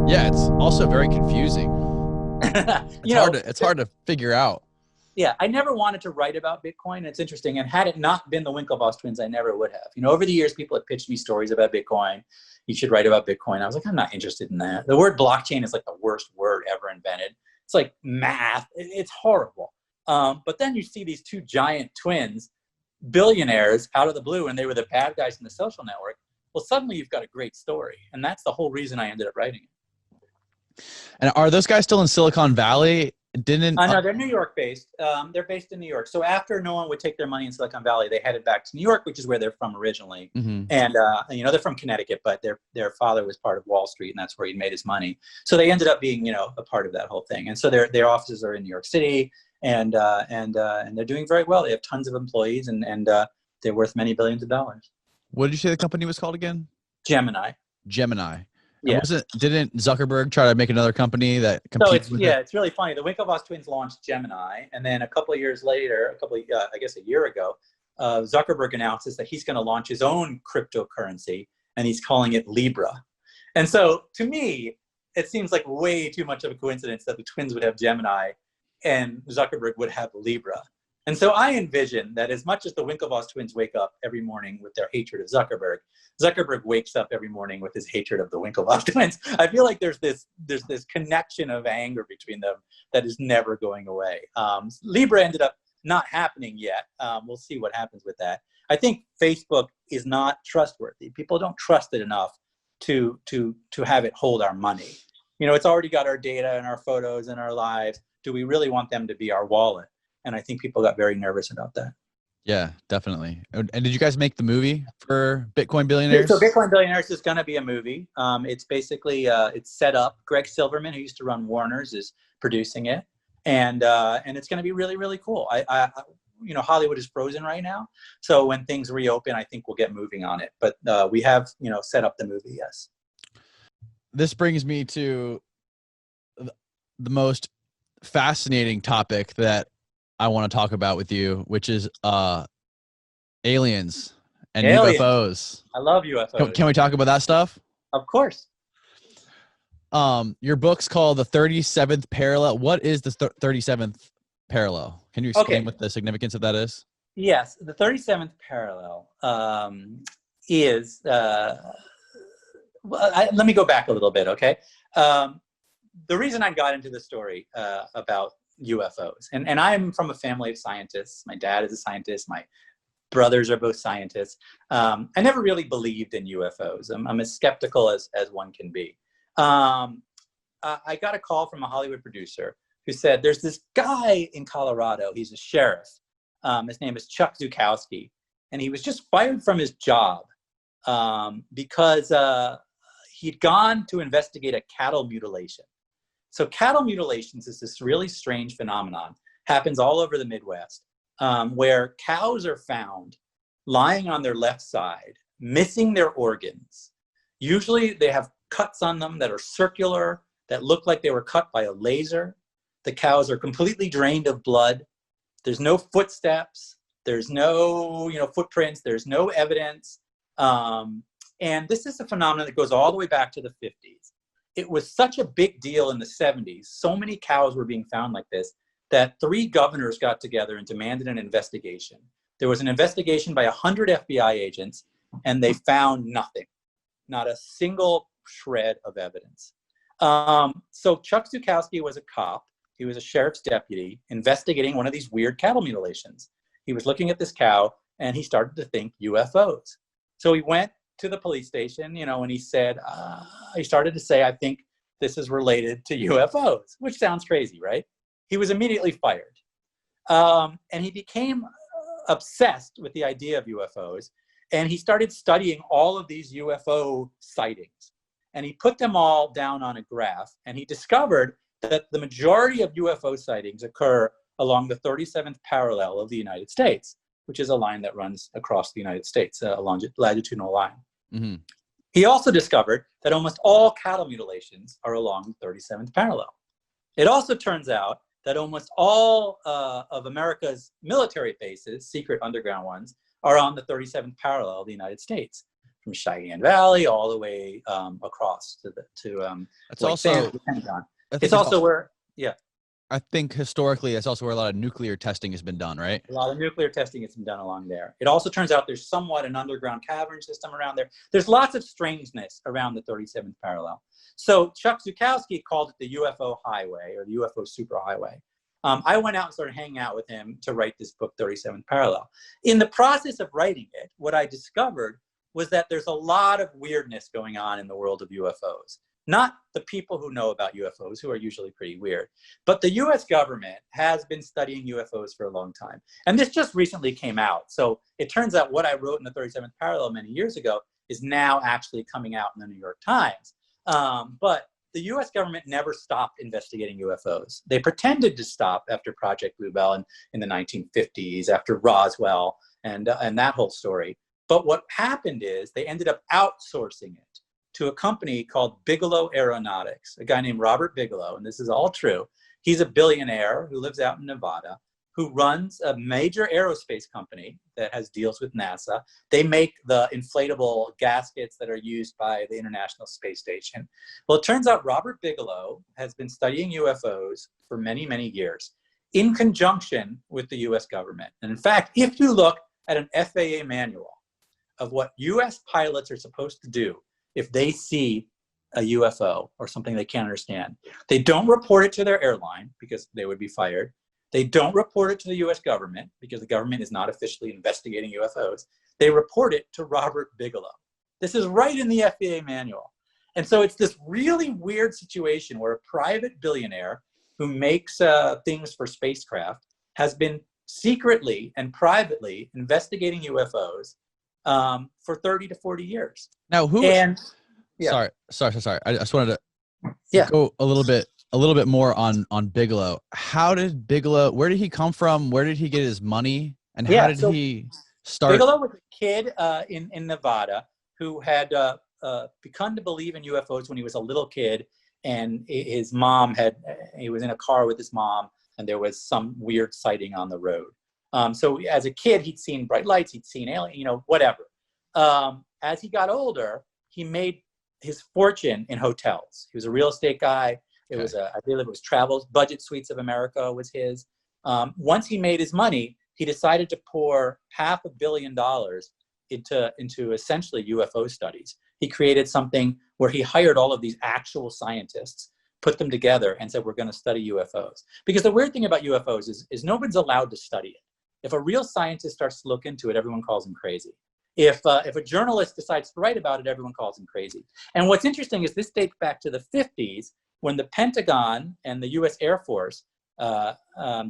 Yeah, it's also very confusing. You know, It's hard to figure out. yeah, I never wanted to write about Bitcoin. And it's interesting. And had it not been the Winklevoss twins, I never would have. You know, over the years, people have pitched me stories about Bitcoin. You should write about Bitcoin. I was like, I'm not interested in that. The word blockchain is like the worst word ever invented. It's like math. It's horrible. But then you see these two giant twins, billionaires out of the blue, and they were the bad guys in the social network. Well, suddenly you've got a great story. And that's the whole reason I ended up writing it. And are those guys still in Silicon Valley? Didn't No, they're New York based. They're based in New York. So after no one would take their money in Silicon Valley, they headed back to New York, which is where they're from originally. Mhm. And you know, they're from Connecticut, but their father was part of Wall Street, and that's where he made his money. So they ended up being, you know, a part of that whole thing. And so their offices are in New York City, and they're doing very well. They have tons of employees, and they're worth many billions of dollars. What did you say the company was called again? Gemini. Gemini. And Yeah. didn't Zuckerberg try to make another company that So competes with it? it's really funny. The Winklevoss twins launched Gemini, and then a couple of years later, I guess a year ago, Zuckerberg announces that he's going to launch his own cryptocurrency, and he's calling it Libra. And so, to me, it seems like way too much of a coincidence that the twins would have Gemini, and Zuckerberg would have Libra. And so I envision that as much as the Winklevoss twins wake up every morning with their hatred of Zuckerberg, Zuckerberg wakes up every morning with his hatred of the Winklevoss twins. I feel like there's this connection of anger between them that is never going away. Libra ended up not happening yet. We'll see what happens with that. I think Facebook is not trustworthy. People don't trust it enough to have it hold our money. You know, it's already got our data and our photos and our lives. Do we really want them to be our wallet? And I think people got very nervous about that. Yeah, definitely. And did you guys make the movie for Bitcoin Billionaires? So Bitcoin Billionaires is going to be a movie. It's basically it's set up. Greg Silverman, who used to run Warner's, is producing it, and it's going to be really, really cool. You know, Hollywood is frozen right now, so when things reopen, I think we'll get moving on it. But we have, you know, set up the movie. Yes. This brings me to the most fascinating topic that I want to talk about with you, which is aliens and UFOs. I love UFOs. Can we talk about that stuff? Of course. Your book's called The 37th Parallel. What is the 37th parallel? Can you explain what the significance of that is? Yes, the 37th parallel is. Let me go back a little bit, okay? The reason I got into the story about UFOs, and I'm from a family of scientists. My dad is a scientist. My brothers are both scientists. I never really believed in UFOs. I'm as skeptical as one can be. I got a call from a Hollywood producer who said, there's this guy in Colorado. He's a sheriff. His name is Chuck Zukowski. And he was just fired from his job because he'd gone to investigate a cattle mutilation. So cattle mutilations is this really strange phenomenon. Happens all over the Midwest, where cows are found lying on their left side, missing their organs. Usually they have cuts on them that are circular, that look like they were cut by a laser. The cows are completely drained of blood. There's no footsteps. There's no, footprints. There's no evidence. And this is a phenomenon that goes all the way back to the 50s. It was such a big deal in the 70s. So many cows were being found like this that 3 governors got together and demanded an investigation. There was an investigation by 100 FBI agents, and they found nothing, not a single shred of evidence. So Chuck Zukowski was a cop. He was a sheriff's deputy investigating one of these weird cattle mutilations. He was looking at this cow, and he started to think UFOs. So he went to the police station, and he said, he started to say, I think this is related to UFOs, which sounds crazy, right? He was immediately fired. And he became obsessed with the idea of UFOs. And he started studying all of these UFO sightings. And he put them all down on a graph. And he discovered that the majority of UFO sightings occur along the 37th parallel of the United States, which is a line that runs across the United States, a longitudinal line. Mm-hmm. He also discovered that almost all cattle mutilations are along the 37th parallel. It also turns out that almost all of America's military bases, secret underground ones, are on the 37th parallel of the United States. from Cheyenne Valley all the way across to It's White Sands, also, the Pentagon. I think It's also where, I think historically that's also where a lot of nuclear testing has been done, right? a lot of nuclear testing has been done along there. It also turns out there's somewhat an underground cavern system around there. There's lots of strangeness around the 37th parallel. So Chuck Zukowski called it the UFO highway or the UFO superhighway. I went out and started hanging out with him to write this book, 37th Parallel. In the process of writing it, what I discovered was that there's a lot of weirdness going on in the world of UFOs. Not the people who know about UFOs, who are usually pretty weird, but the US government has been studying UFOs for a long time. And this just recently came out. So it turns out what I wrote in the 37th Parallel many years ago is now actually coming out in the New York Times. But the US government never stopped investigating UFOs. They pretended to stop after Project Bluebell in the 1950s, after Roswell and that whole story. But what happened is they ended up outsourcing it to a company called Bigelow Aeronautics, a guy named Robert Bigelow, and this is all true. He's a billionaire who lives out in Nevada, who runs a major aerospace company that has deals with NASA. They make the inflatable gaskets that are used by the International Space Station. Well, it turns out Robert Bigelow has been studying UFOs for many, many years in conjunction with the US government. And in fact, if you look at an FAA manual of what US pilots are supposed to do if they see a UFO or something they can't understand, they don't report it to their airline because they would be fired. They don't report it to the US government because the government is not officially investigating UFOs. They report it to Robert Bigelow. This is right in the FAA manual. And so it's this really weird situation where a private billionaire who makes things for spacecraft has been secretly and privately investigating UFOs for 30 to 40 years. Now, Yeah. Sorry. I just wanted to go a little bit more on Bigelow. Where did he come from? Where did he get his money? And how did he start? Bigelow was a kid in Nevada who had begun to believe in UFOs when he was a little kid. And his mom he was in a car with his mom, and there was some weird sighting on the road. So as a kid, he'd seen bright lights, he'd seen aliens, whatever. As he got older, he made his fortune in hotels. He was a real estate guy. It was I believe it was Travels, Budget Suites of America was his. Once he made his money, he decided to pour $500 million into essentially UFO studies. He created something where he hired all of these actual scientists, put them together, and said, we're going to study UFOs. Because the weird thing about UFOs is nobody's allowed to study it. If a real scientist starts to look into it, everyone calls him crazy. If a journalist decides to write about it, everyone calls him crazy. And what's interesting is this dates back to the 50s when the Pentagon and the US Air Force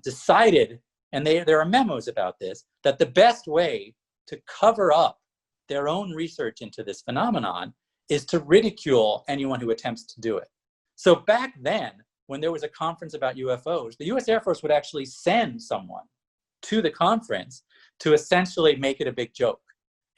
decided, and there are memos about this, that the best way to cover up their own research into this phenomenon is to ridicule anyone who attempts to do it. So back then, when there was a conference about UFOs, the US Air Force would actually send someone to the conference to essentially make it a big joke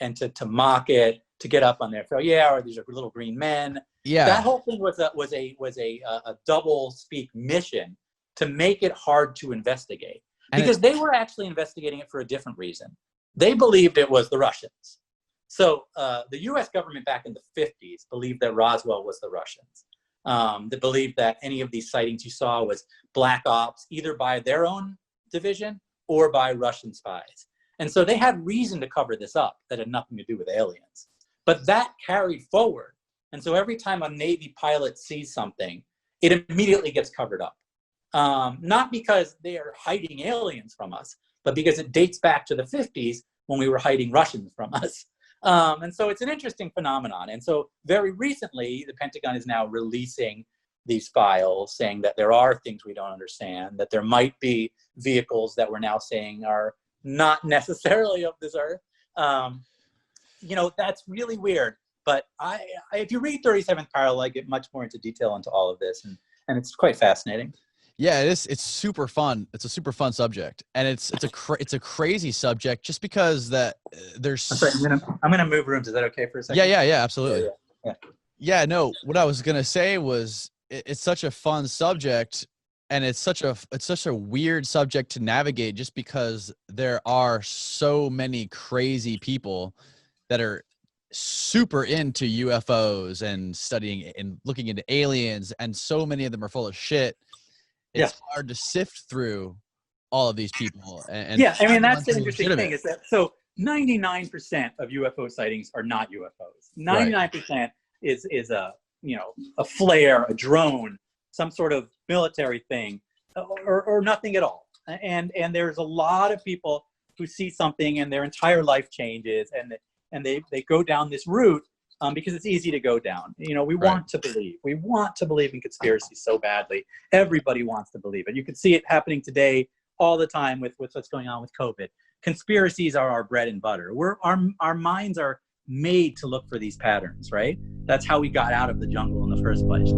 and to mock it, to get up on there. So or these are little green men. Yeah. That whole thing was a double speak mission to make it hard to investigate. Because they were actually investigating it for a different reason. They believed it was the Russians. So the US government back in the 50s believed that Roswell was the Russians. They believed that any of these sightings you saw was black ops, either by their own division or by Russian spies. And so they had reason to cover this up that had nothing to do with aliens. But that carried forward. And so every time a Navy pilot sees something, it immediately gets covered up. Not because they are hiding aliens from us, but because it dates back to the 50s when we were hiding Russians from us. And so it's an interesting phenomenon. And so very recently, the Pentagon is now releasing these files saying that there are things we don't understand, that there might be vehicles that we're now saying are not necessarily of this earth. That's really weird. But if you read 37th Parallel, I get much more into detail into all of this, and it's quite fascinating. Yeah, it is. It's super fun. It's a super fun subject, and it's a crazy subject just because that there's. I'm sorry, I'm gonna move rooms. Is that okay for a second? Yeah, absolutely. Yeah. No, what I was gonna say was it's such a fun subject, and it's such a weird subject to navigate just because there are so many crazy people that are super into UFOs and studying and looking into aliens, and so many of them are full of shit. It's hard to sift through all of these people. And yeah, I mean, that's the interesting thing, is that so 99% of UFO sightings are not UFOs. 99% is a, you know, a flare, a drone, some sort of military thing, or nothing at all. And there's a lot of people who see something and their entire life changes, and they go down this route because it's easy to go down. You know, we want to believe. We want to believe in conspiracy so badly. Everybody wants to believe it. You can see it happening today all the time with what's going on with COVID. Conspiracies are our bread and butter. Our minds are made to look for these patterns, right? That's how we got out of the jungle in the first place.